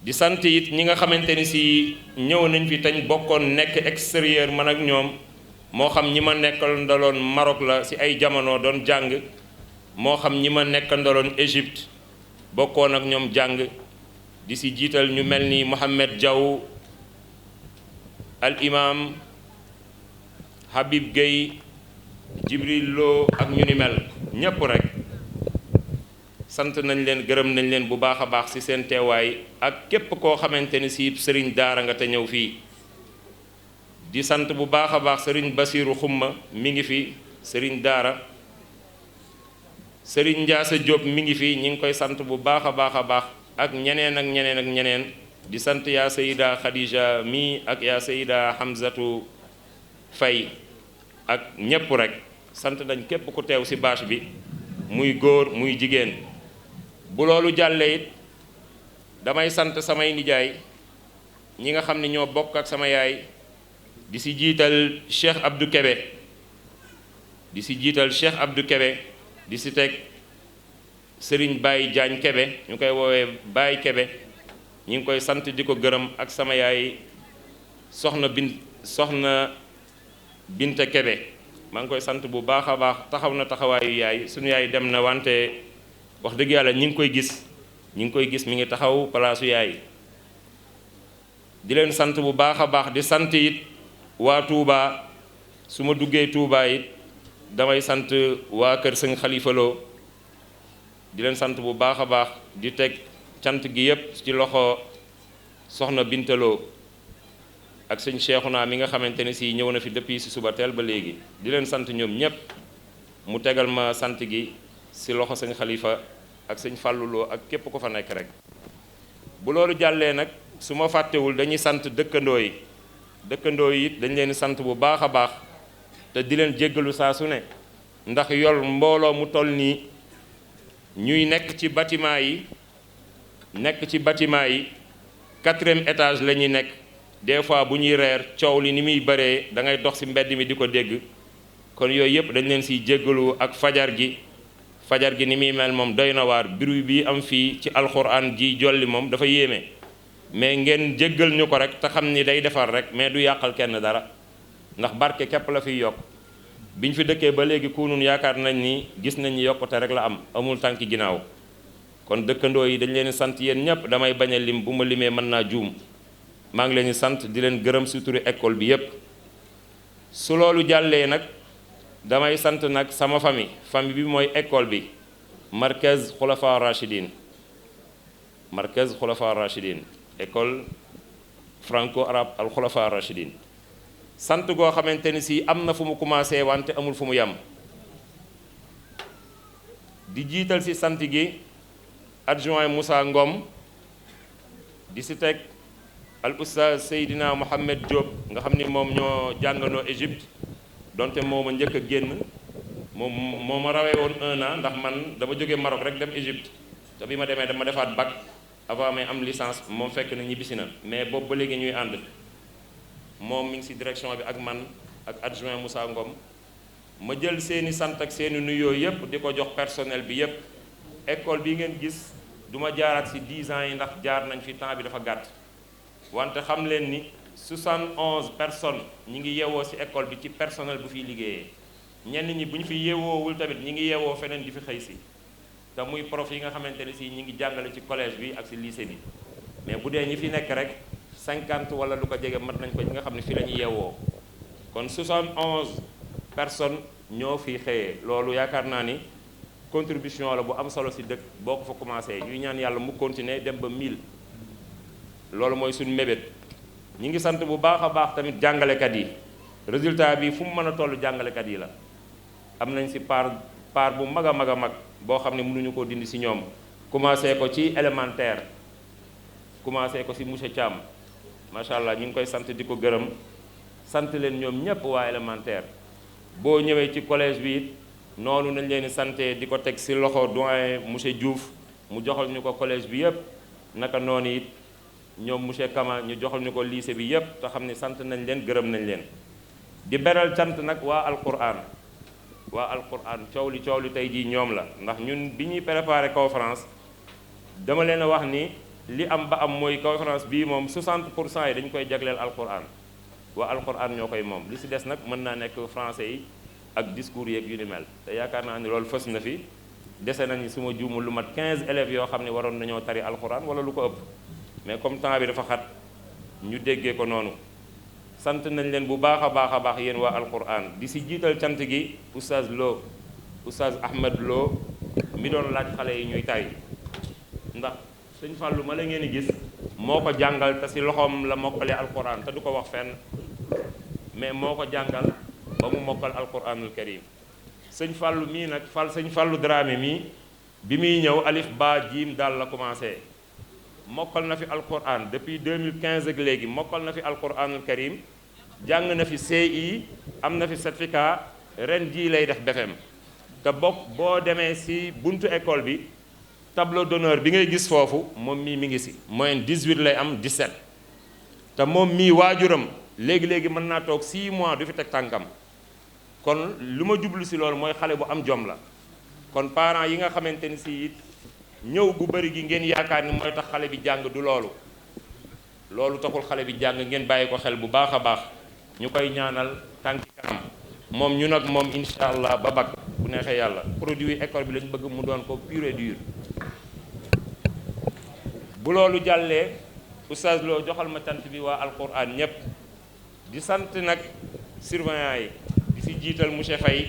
di sant it ñi nga xamante ni si ñëw nañ fi tañ bokkoon nekk extérieur man ak ñoom moo xam ñi ma nekkal ndaloon Maroc la ci ay jamono doon jàng moo xam ñi ma nekk ndaloon Égypte bokkoon ak ñoom jàng di ci jiital ñu mel ni Mohamed Diaw al imam Habib Gueye Jibril Lo ak ñu ni mel ñépp rek sant nañ leen gërëm nañ leen bu baax a baax ci seen teewaay ak képp koo xamante ni si sëriñ daara nga te ñëw fii di sant bu baax a baax sëriñ Basiiru Xumma mi ngi fi sëriñ daara sëriñ Njaasa Jóob mi ngi fi ñi ngi koy sant bu baax a baax ak ñeneen ak ñeneen ak ñeneen di sant yaa Sayida Khadija mi ak yaa Sayida Hamzatu Fay ak ñépp rek sant nañ képp ku teew ci bâche bi muy góor muy jigéen bu loolu jàllee it damay sant samay nijaay ñi nga xam ne ñoo bokk ak sama yaay di ci jiital Cheikh Abdou Kébé di ci teg Serigne Baye Diagne Kébé ñu koy woowee Baye Kébé ñu ngi koy sant di ko gërëm ak sama yaay soxna Binta Kébé maa ngi koy sant bu baax a baax taxaw na taxawaayu yaay suñu yaay dem na wante wax dëgg yàlla ñi ngi koy gis mi ngi taxaw palaasu yaay di leen sant bu baax a baax di sant it waa Touba su ma duggee Touba it damay sant waa kër sëñ Xalifa Lo di leen sant bu baax a baax di teg cant gi yépp ci loxo soxna Binta Lo ak sëñ Cheikhouna mi nga xamante ne si ñëw na fi depuis ci suba teel ba léegi di leen sant ñoom ñépp mu tegal ma sant gi ci loxo sëñ Xalifa ak sëñ Fallou Lo ak képp ko fa nekk rek bu loolu jàllee nag su ma fàttewul dañuy sant dëkkandoo yi it dañ leen sant bu baax a baax te di leen jéggalu saa su ne ndax yor mbooloo mu toll nii ñuy nekk ci bâtiment yi 4e étage la ñuy nekk des fois bu ñuy reer coow li ni muy bëree da ngay dox ci mbedd mi di ko dégg kon yooyu yëpp dañ leen ciy jéggalu ak fajar gi ni muy mel moom doy na waar bruit bi am fii ci alxuraan ji jolli moom dafa yéeme mais ngeen jéggal ñu ko rek te xam ni day defar rek mais du yàqal kenn dara ndax barke képp la fiy yokk biñ fi dëkkee ba léegi kunun yaakaar nañ ni gis nañ ni yokkute rek la am amul tànki ginnaaw kon dëkkandoo yi dañ leen sant yéen ñëpp damay bañ a lim bu ma limee mën naa juum maa ngi leen di sant di leen gërëm si turu école bi yépp su loolu jàllee nag damay sant nag sama famille bi mooy école bi Markaz Khulafa Rachidine école franco-arabe al Khulafa Rachidine sant goo xamante ni si am na fu mu commencé wante amul fu mu yem di jiital si sant gi adjoint Moussa Ngom di si teg al oustaz Seydina Mohamed Diop nga xam ni moom ñoo jàngandoo Égypte donte moo ma njëkk a génn moom moo ma rawee woon 1 an ndax man dama jógee Maroc rek dem Égypte te bi ma demee dama defaat bac avant may am licence moom fekk na ñibbisi na mais boobu ba léegi ñuy ànd moom mi ngi ci direction bi ak man ak adjoint Moussa Ngom ma jël seeni sant ak seeni nuyoo yépp di ko jox personnel bi yépp école bi ngeen gis duma jaaraat ci 10 ans yi ndax jaar nañ fi temps bi dafa gàtt wante xam leen ni 71 personnes ñi ngi yeewoo ci école bi ci personnel bu fiy liggéeyee ñenn ñi bu ñu fi yeewoowul tamit ñi ngi yeewoo feneen di fi xëy si te muy prof yi nga xamante ne si ñi ngi jàngale ci collège bi ak ci lycée bi mais bu dee ñi fi nekk rek 50 wala lu ko jege mat nañ ko ñi nga xam ne fi la ñuy yeewoo kon 71 personnes ñoo fi xëyee loolu yaakaar naa ni contribution la bu am solo ci dëkk boo ko fa commencé ñuy ñaan yàlla mu continuer dem ba 1000 loolu mooy suñu mébét ñi ngi sant bu baax a baax tamit jàngalekat yi résultat bi fu mu mën a toll jàngalekat yi la am nañ ci part bu mag a mag boo xam ne mënuñu koo dindi ci ñoom commencé ko ci élémentaire commencé ko ci monsieur Thiam macha allah ñu ngi koy sant di ko gërëm sant leen ñoom ñépp waa élémentaire boo ñëwee ci collège bi it noonu nañ leen di santé di ko teg ci loxo doyen monsieur Diouf mu joxal ñu ko collège bi yépp naka noonu it ñoom monsieur Kama ñu joxal ñu ko lycée bi yépp te xam ne sant nañ leen gërëm nañ leen di beral cant nag waa alquran coow li tey jii ñoom la ndax ñun bi ñuy préparé conférence dama leen a wax ni li am ba am mooy conférence bii moom 60% yi dañu koy jagleel alquran waa alquran ñoo koy moom li ci des nag mën naa nekk français yi ak discours yeeg yu ni mel te yaakaar naa ni loolu fës na fi dese nañu suma juumul lu mat 15 élèves yoo xam ne waroon nañoo tari alquran wala lu ko ëpp mais comme temps bi dafa xat ñu déggee ko noonu sant nañ leen bu baax a baax yéen waa alquran di ci jiital cant gi oustaz Ahmed Lo mi doon laaj xale yi ñuy tay ndax sëñ Fallou ma la ngeen di gis moo ko jàngal te ci loxoom la mokkale alquran te du ko wax fenn mais moo ko jàngal ba mu mokkal alquranul karim sëñ Fallou mii nag sëñ Fallou Dramé mii bi muy ñëw alif ba jiim daal la commencé mokkal na fi alquran depuis 2015 ak léegi mokkal na fi alquranul karim jàng na fi CI am na fi certificat ren jii lay def BFEM te boo demee ci buntu école bi tableau d'honneur bi ngay gis foofu moom mii mi ngi ci moyenne 18 lay am 17 te moom mii waajuram léegi mën naa toog 6 mois du fi teg tànkam kon lu ma jublu ci loolu mooy xale bu am jom la kon parents yi nga xamante ni ci it ñëw bu bari gi ngeen yaakaar ni mooy tax xale bi jàng du loolu taxul xale bi jàng ngeen bàyyi ko xel bu baax a baax ñu koy ñaanal tànki kanam moom ñu nag moom incha allah ba bac bu neexee yàlla produit école bi lañu bëgg mu doon ko pur et dur bu loolu jàllee oustaz Lo joxal ma tant bi waa alquran ñépp di sant nag surveillant yi di ci jiital monsieur Faye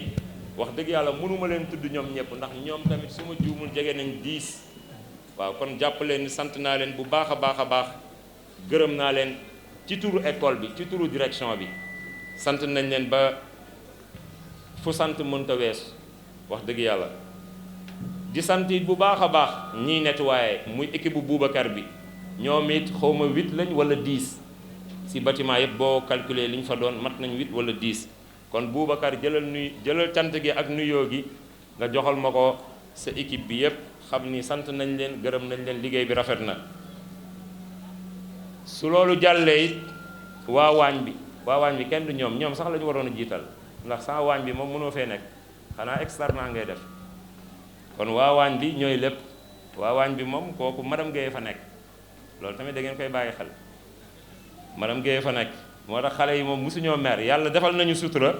wax dëgg yàlla mënuma leen tudd ñoom ñëpp ndax ñoom tamit su ma juumul jege nañ 10 waaw kon jàpp leen ni sant naa leen bu baax a baax gërëm naa leen ci turu école bi ci turu direction bi sant nañ leen ba fu sant mënta weesu wax dëgg yàlla di sant it bu baax a baax ñiy nettoyé muy équipe bu Boubacar bi ñoom it xawma 8 lañ wala 10 ci bâtiment yëpp boo calculer li ñu fa doon mat nañ 8 wala 10 kon Boubacar jëlal cant gi ak nuyoo gi nga joxal ma ko sa équipe bi yépp xam ni sant nañ leen gërëm nañ leen liggéey bi rafet na su loolu jàllee it waa waañ bi kenn du ñoom sax la ñu waroon a jiital ndax sans waañ bi moom mënoo fee nekk xanaa externat ngay def kon waa waañ bi ñooy lépp waa waañ bi moom kooku madame Guèye fa nekk loolu tamit da ngeen koy bàyyi xel madame Guèye fa nekk moo tax xale yi moom mosuñoo mer yàlla defal nañu sutura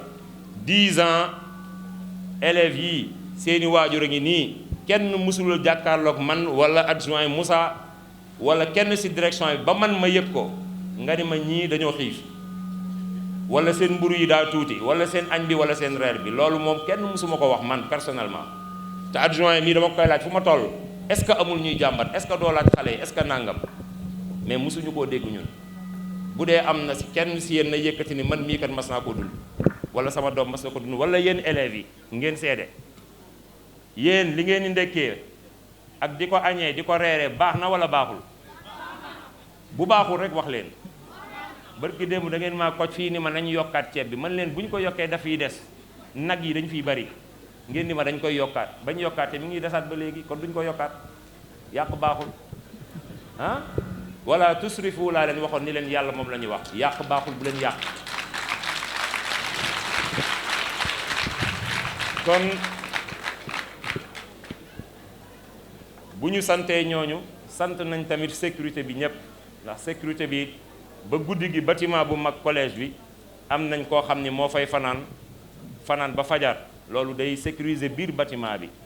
10 ans élèves yi seeni waajur a ngi nii kenn mosul jàkkaarloog man wala adjoint Moussa wala kenn ci direction bi ba man ma yëg ko nga ni ma ñii dañoo xiif wala seen mburu yi daa tuuti wala seen añ bi wala seen reer bi loolu moom kenn mosuma ko wax man personnellement te adjoint mii dama koy laaj fu ma toll est-ce que amul ñuy jàmbat est-ce que doo laaj xale yi est-ce que nangam mais mosuñu koo dégg ñun bu dee am na ci kenn ci yéen na yëkkati ni man mii kat mas naa ko dund wala sama doom mas na ko dund wala yéen élèves yi ngeen seede yéen li ngeen di ndekkee ak di ko añee di ko reeree baax na wala baaxul bu baaxul rek wax leen barki démb da ngeen maa koj fii ni ma nañu yokkaat ceeb bi man leen bu ñu ko yokkee daf fiy des nag yi dañ fiy bari ngeen ni ma dañ koy yokkaat bañ yokkaatee mi ngi desaat ba léegi kon duñ ko yokkaat yàq baaxul ah wala tusrifu laa leen waxoon ni leen yàlla moom la ñuy wax yàq baaxul bu leen yàq kon bu ñu santee ñooñu sant nañ tamit sécurité bi ñëpp ndax sécurité bi ba guddi gi bâtiment bu mag collège bi am nañ koo xam ni moo fay fanaan ba fajar loolu day sécuriser biir bâtiment bi